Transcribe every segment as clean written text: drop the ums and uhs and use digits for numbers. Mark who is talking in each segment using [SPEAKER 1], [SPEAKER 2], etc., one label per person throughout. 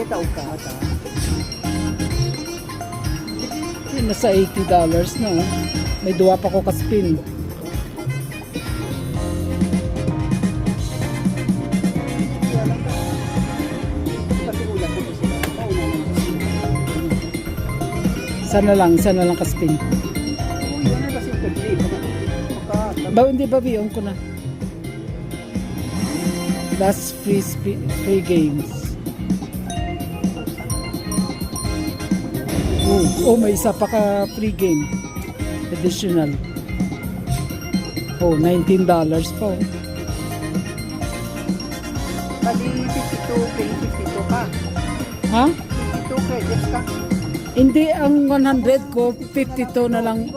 [SPEAKER 1] Iya tao ka ata.
[SPEAKER 2] Yun, nasa $80 na. Oh. May duwa pa ko ka-spin.
[SPEAKER 1] Kasi ulat ko sila. Pauna lang kasi.
[SPEAKER 2] Sana lang ka-spin.
[SPEAKER 1] Uy, yan na kasi pagli.
[SPEAKER 2] Ba, hindi ba biyong ko na? Last free games. Oh, may isa pa ka free game. Additional. Oh, $19 pa. Oh.
[SPEAKER 1] Bali 52 52 ka.
[SPEAKER 2] Ha?
[SPEAKER 1] 52 credits ka.
[SPEAKER 2] Hindi, ang 100 ko, 52 na lang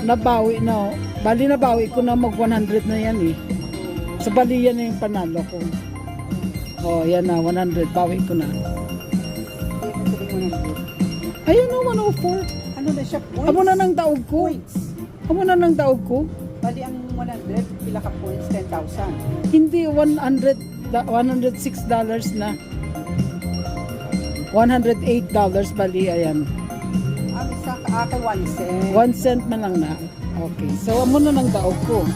[SPEAKER 2] nabawi na. Oh. Bali nabawi ko na mag 100 na yan eh. Sa bali yan na yung panalo ko. Oh, yan na, 100. Bawi ko na. Ayun o, 104.
[SPEAKER 1] Ano na siya? Points?
[SPEAKER 2] Amo na ng daog ko.
[SPEAKER 1] Points.
[SPEAKER 2] Amo na ng daog ko.
[SPEAKER 1] Bali ang 100, pila ka points? 10,000.
[SPEAKER 2] Hindi, $106 na. $108 bali, ayan.
[SPEAKER 1] Ang isa ka, 1 cent.
[SPEAKER 2] 1 cent man lang na. Okay, so amo na ng daog ko.